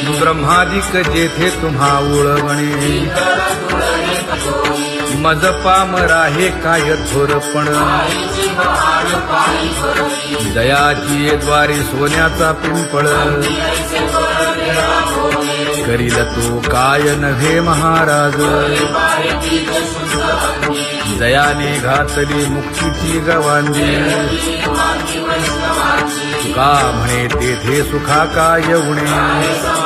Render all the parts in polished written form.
ब्रह्मादिक जेथे तुम्हा उळवणे मज पाम राहे काय थोरपण दयाची द्वारे सोन्याचा पिंपळ करील तो काय नव्हे महाराज दयाने घातली मुक्तीची गवांदी तुका म्हणे तेथे सुखा काय उणे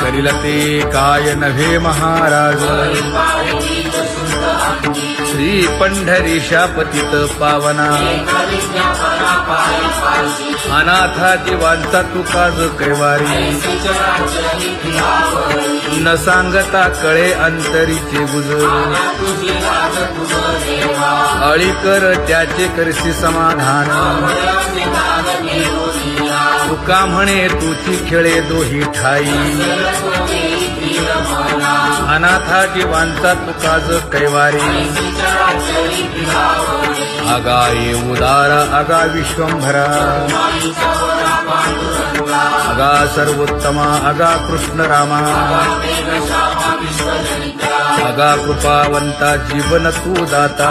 करील ते काय नव्हे महाराज श्री पंढरीशा पतित पावना अनाथा जीवांचा तुकाज कैवारी न सांगता कळे अंतरीचे गुज अळी कर त्याचे करशी समाधान तुका म्हणे तुची खेळे दोही ठाई अनाथा जीवांचा तुकाज कैवारी आगा ये उदारा आगा विश्वंभरा आगा सर्वोत्तमा आगा कृष्ण रामा आगा कृपावंता जीवन तू दाता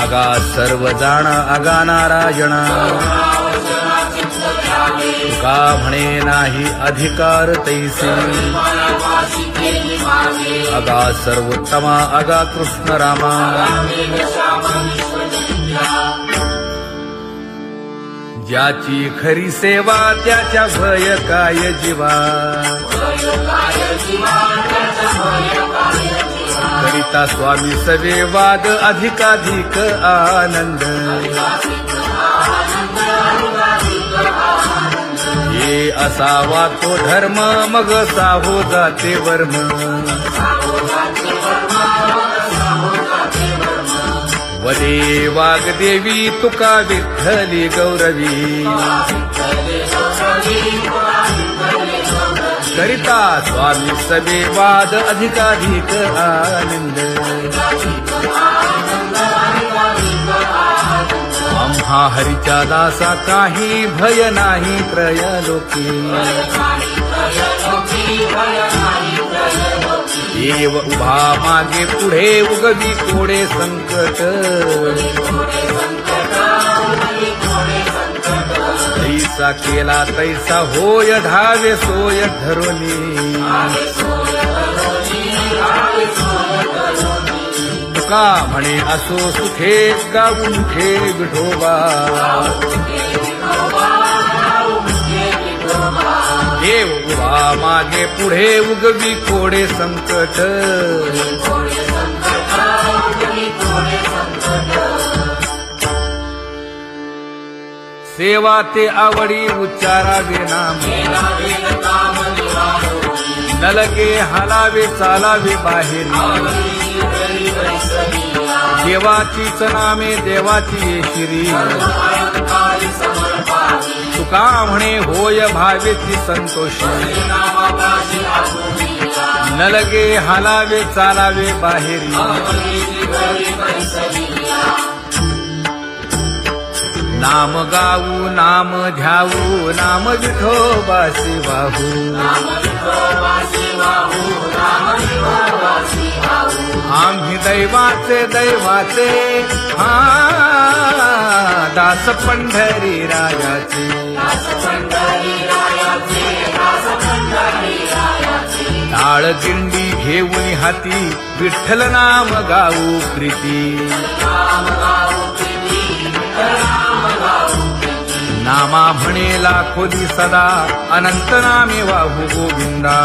आगा सर्व जाणा आगा नारायणा तुका म्हणे नाही अधिकार तैसे आगा सर्वोत्तमा आगा कृष्ण रामा ज्याची खरी सेवा त्याच्या भय काय जीवा करिता स्वामी सवे वाद अधिकाधिक आनंद ये असावा तो धर्म मग साहो जाते वर्म वदे वाग्देवी तुका विठ्ठली गौरवी करिता स्वामी सवे वाद अधिकाधिक आनंद आम्हा हरीच्या दासा काही भय नाही त्रयलोकी देव उभा मागे पुढे उगवी कोडे संकट तैसा केला तैसा होय धावे सोय धरुनी तुका म्हणे असो सुखे गाऊन खे विठोबा देव उभा मागे पुढे उगवी कोडे संकट सेवा ते आवडी उच्चारावे नाम न लगे हालावे चालावे बाहेर देवाचीच नामे देवाची श्री तुका म्हणे होय भावेची संतोषी न लगे हालावे चालावे बाहेरी नाम गाऊ नाम ध्याऊ नाम विठोबासी वाहू आम्ही दैवाचे दैवाचे हा दास पंढरी रायाचे टाळ दिंडी घेऊन हाती विठ्ठल नाम गाऊ प्रीती नामा म्हणेला खोली सदा अनंत नामे वाहू गोविंदा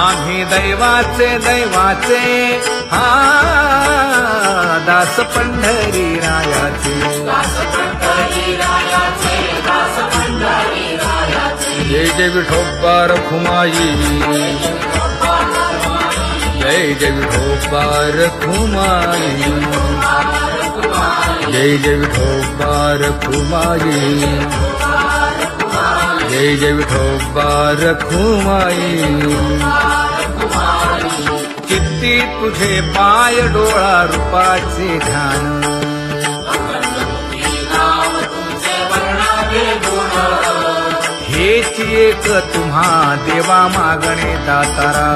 आम्ही दैवाचे दैवाचे हा दास पंढरी रायाचे जय जय विठोबा रखुमाई जय जय विठोबा रखुमाई जय जय विठोबा रखुमाई जय जय विठोबा रखुमाई चित्ती तुझे पाय डोळा रूपाचे ध्यान हेची एक तुम्हा देवा मागणे दातारा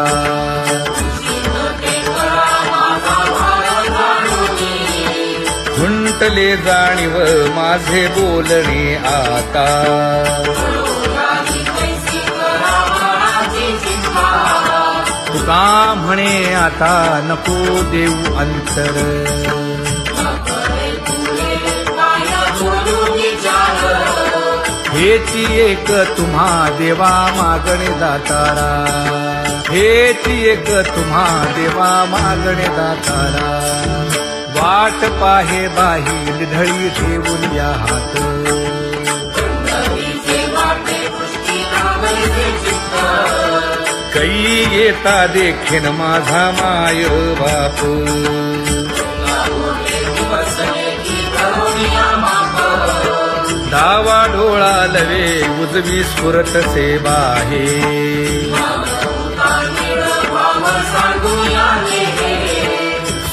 खुंटले जाणीव माझे बोलणे आता तुका म्हणे आता नको देऊ अंतर हेची एक तुम्हा देवा मागणे दातारा हेची एक तुम्हा देवा मागणे दातारा वाट पाहे बाही ढळी ठेवून या हात कै येता देखीन माझा माय बाप डावा डोळा लवे उजवी स्फुरत सेवा हे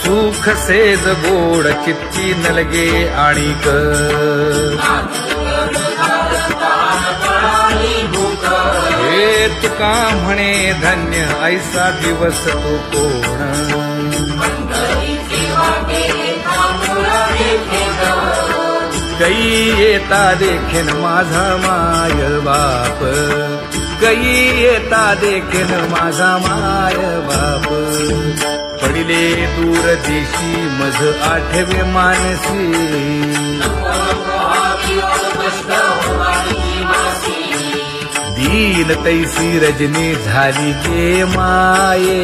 सुख सेज गोड चित्ती नलगे आणिक हे तुका म्हणे धन्य ऐसा दिवस तो कोण कै येता देखीन माझा माय बाप कै येता देखीन माझा माय बाप पडिले दूर देशी मज आठवे मानसी दीन तैसी रजनी झाली गे माये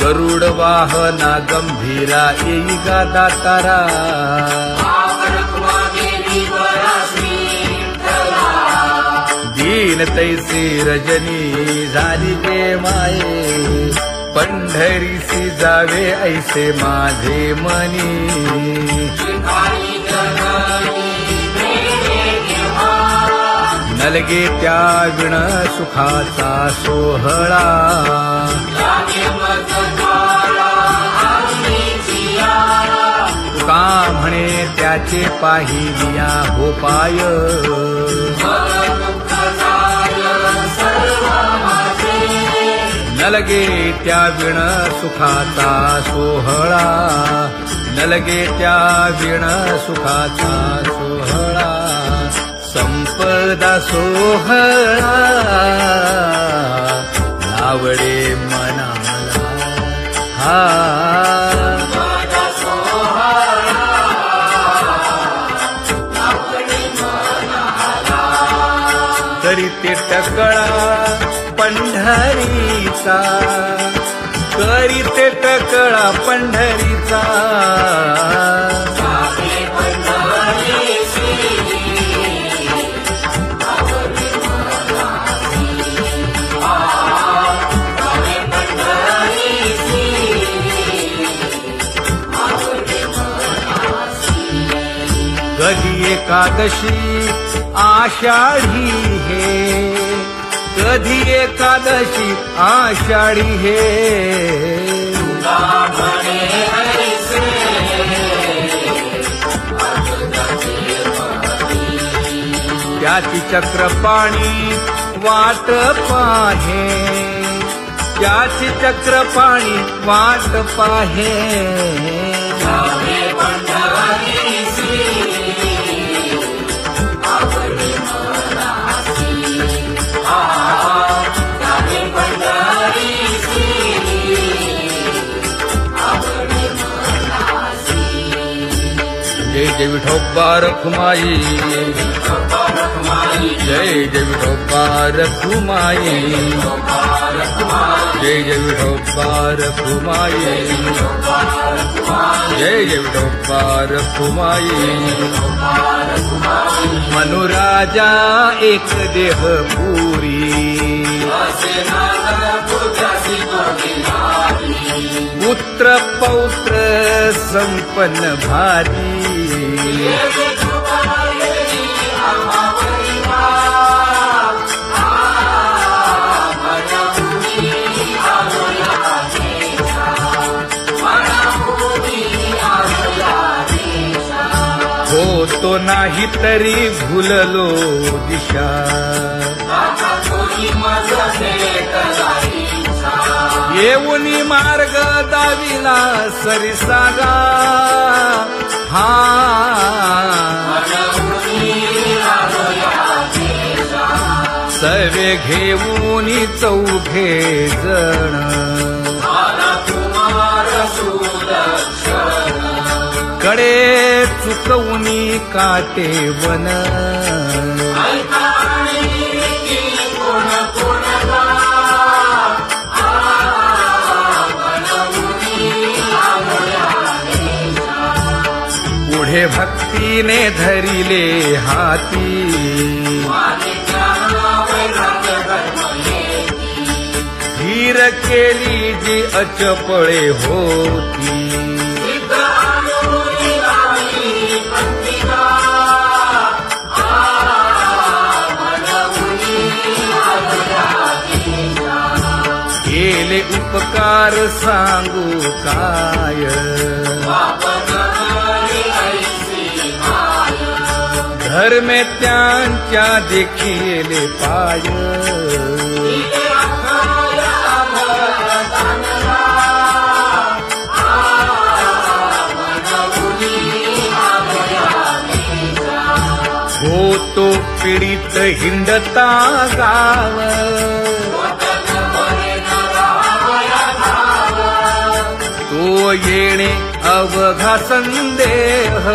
गरुड वाहना गंभीरा येई गा दातारा दीन तैसी रजनी झाली गे माये पंढरीसी जावे ऐसे माझे मनी नलगे त्या विण सुखाचा सोहळा तुका म्हणे त्याचे पाहिलिया हो पाय नलगे त्या विण सुखाचा सोहळा नलगे त्या विण सुखाचा सोहळा संपदा सोहळा आवडे मनाला हा तरी ते टकळा पंढरीचा करी ते टकळा पंढरीचा कधी एकादशी आषाढी हे कधी एकादशी आषाढी हे त्याची चक्रपाणी वाट पाहे त्याची चक्रपाणी वाट पाहे जय जय विठोबा रखुमाई जय जय विठोबा रखुमाई जय जय विठोबा रखुमाई जय जय विठोबा रखुमाई मनुराजा एक देह पुरी पुत्र पौत्र संपन्न भारी हो नाही तरी भुललो दिशा येऊनी मार्ग दाविला सरिसागा हा सर्वे घेऊनी चौघे जण कडे चुकवूनी काटे वन पुढे भक्तीने धरिले हाती धीर केली जी अचपळे होती केले उपकार सांगू काय धर्मे त्यांच्या देखिले पाय होतो पीडित हिंडता गाव तो येणे अवघा संदेह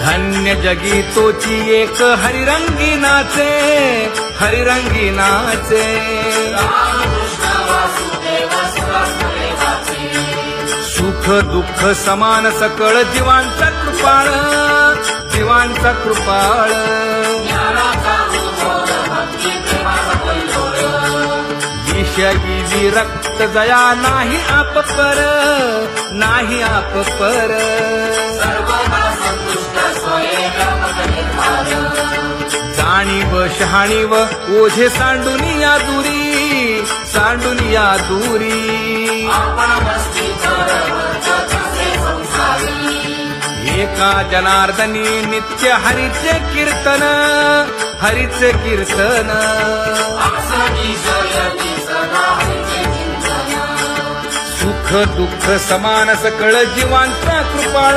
धन्य जगी तोची एक हरिरंगी नाचे हरिरंगी नाचे सुख दुःख समान सकळ जीवांचा कृपाळ जीवांचा कृपाळ विषयी विरक्त जया नाही आपपर नाही आपपर जाणीव शहाणीव ओझे सांडुनिया दूरी एका जनार्दनी नित्य हरीचे कीर्तन सुख दुःख समान सकळ जीवांचा कृपाळ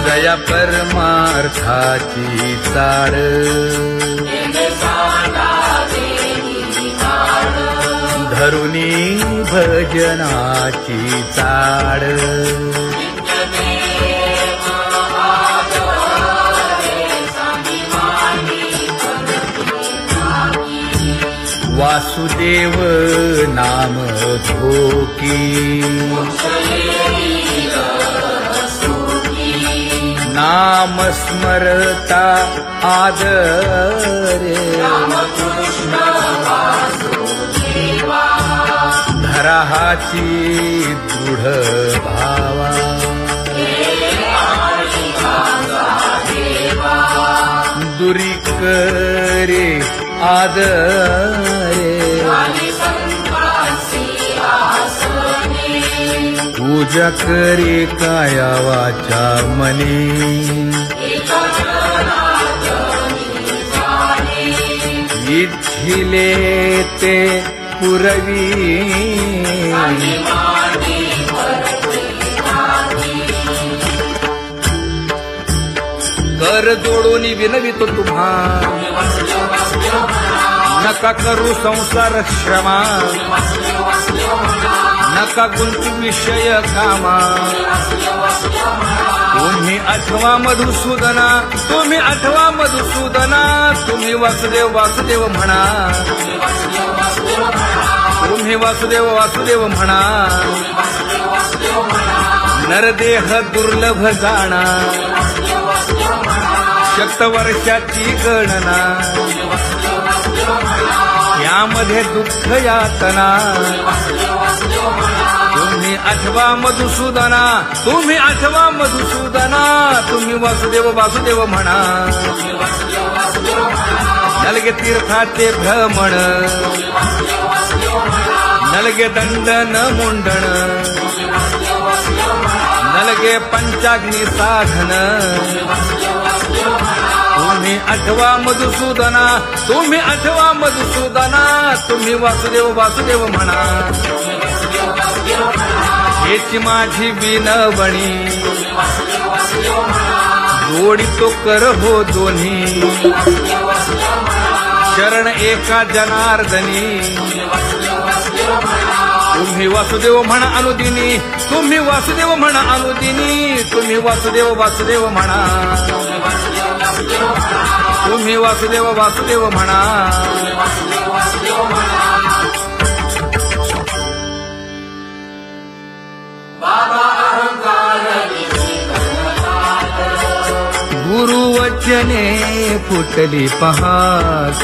जया परमार्थाची चाळ धरुनी भजनाची चाळ वासुदेव नाम धोकी नाम स्मरता आदरे धराहाची दृढ भावा दुरी करे आदरे पूजा करे काया वाचा मने इच्छिले ते पुरवी कर जोडून विनवितो तुम्हा नका करू संसार श्रमा नका गुंतू विषय कामा तुम्ही आठवा मधुसूदना तुम्ही वासुदेव म्हणा तुम्ही वासुदेव म्हणा नरदेह दुर्लभ जाणा शतवर्षाची गणना यामध्ये दुःख यातना तुम्ही आठवा मधुसूदना, तुम्ही आठवा मधुसूदना, तुम्ही वासुदेव वासुदेव म्हणा. नलगे तीर्थाचे भ्रमण, नलगे दंडन मुंडण, नलगे पंचाग्नी साधन, तुम्ही आठवा मधुसूदना, तुम्ही आठवा मधुसूदना, तुम्ही वासुदेव वासुदेव म्हणा. हेची माझी विनवणी, जोडितो कर हो दोन्ही, शरण एका जनार्दनी. तुम्ही वासुदेव म्हणा अनुदिनी, तुम्ही वासुदेव म्हणा अनुदिनी, तुम्ही वासुदेव वासुदेव म्हणा. तुम्ही वासुदेव वासुदेव म्हणा. गुरुवचने फुटली पहाट,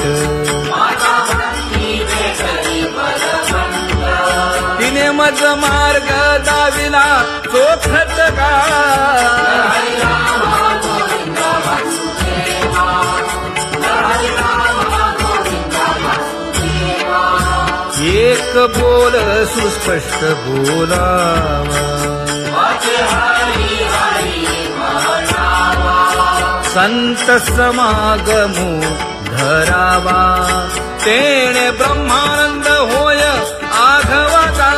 तिने मज मार्ग दाविला चोखत का. एक बोल सुस्पष्ट बोलावा, संत समागमो धरावा, तेणे ब्रह्मानंद होय आघवा का.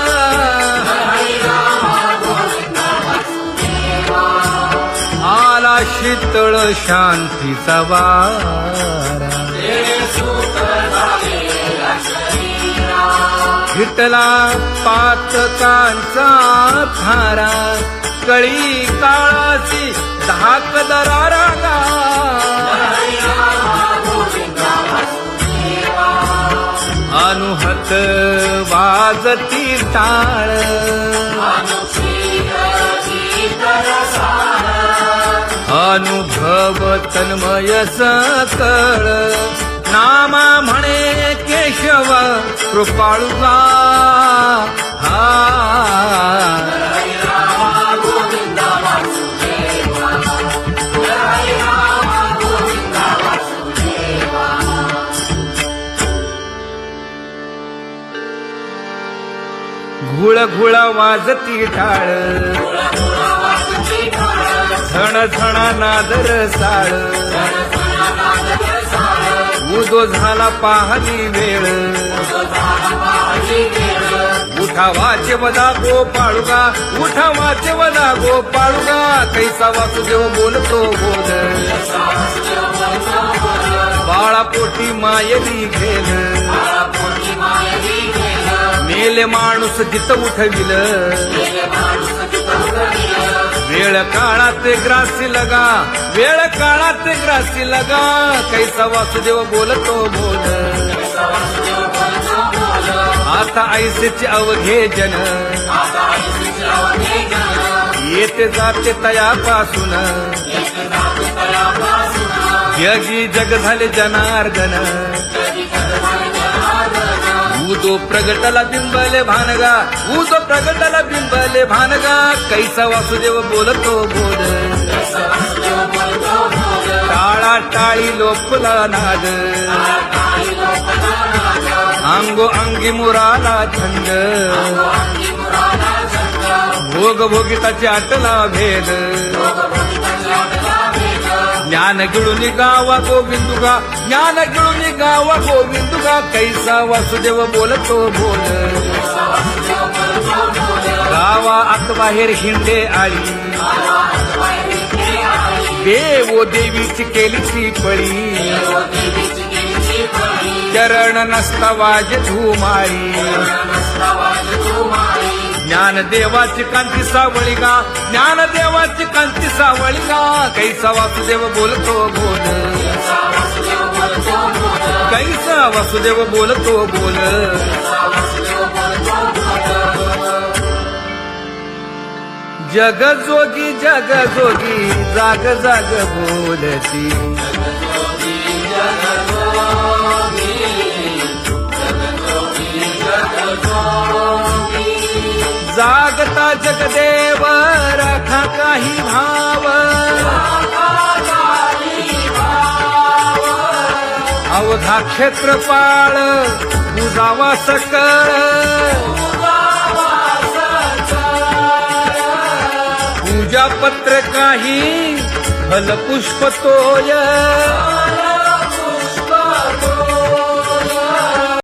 आला शीतळ शांतीचा वारा, विठला पातकांचा थारा, कळी काळाची धाक दरारा गा. अनुहत वाजती टाळ, अनुभव तन्मय सकळ, नामा म्हणे केशव कृपाळुगा. घुळ घुळ वाजती टाळ, झण झण नादर साळ, उदो झाला पाहली वेळ. उठा वाचे वदा गोपाळुगा, उठा वाचे वदा गोपाळुगा, कैसा वासुदेव बोलतो बोल. बाळा पोटी मायली घेल, मेले माणूस जित उठविल. वेळ काळात ग्रासी लगा, वेळ काळात ग्रासी लगा, कैसा वासुदेव बोलतो बोल. आता ऐसेचे अवघे जन, येते जाते तयापासून, जगी जग झाले जनार्दन. उदो प्रगटला बिंबले भानगा, उदो प्रगटला बिंबले भानगा, कैसा वासुदेव बोलतो बोल. टाळा टाळी लोपला नाद, अंगो अंगी मुराला छंद, भोग भोगिताची आटला भेद. ज्ञान गिळून गावा गोविंदुगा, ज्ञान गिळून गावा गोविंदुगा, कैसा वासुदेव बोलतो बोल. गावा आत बाहेर हिंडे आळी, देवो देवीची केलीची पळी. चरण नसता वाज धुमाळी, ज्ञान देवाची कांती सावळी गा, ज्ञान देवाची कांती सावळी गा, कैसा वासुदेव बोलतो बोल. कैसा वासुदेव बोलतो बोल. जग जोगी जाग जाग बोलती, एक देव राखा काही भाव अवघा क्षेत्रपाळ पूजावा सकळ पूजा पत्र काही फलपुष्प तोय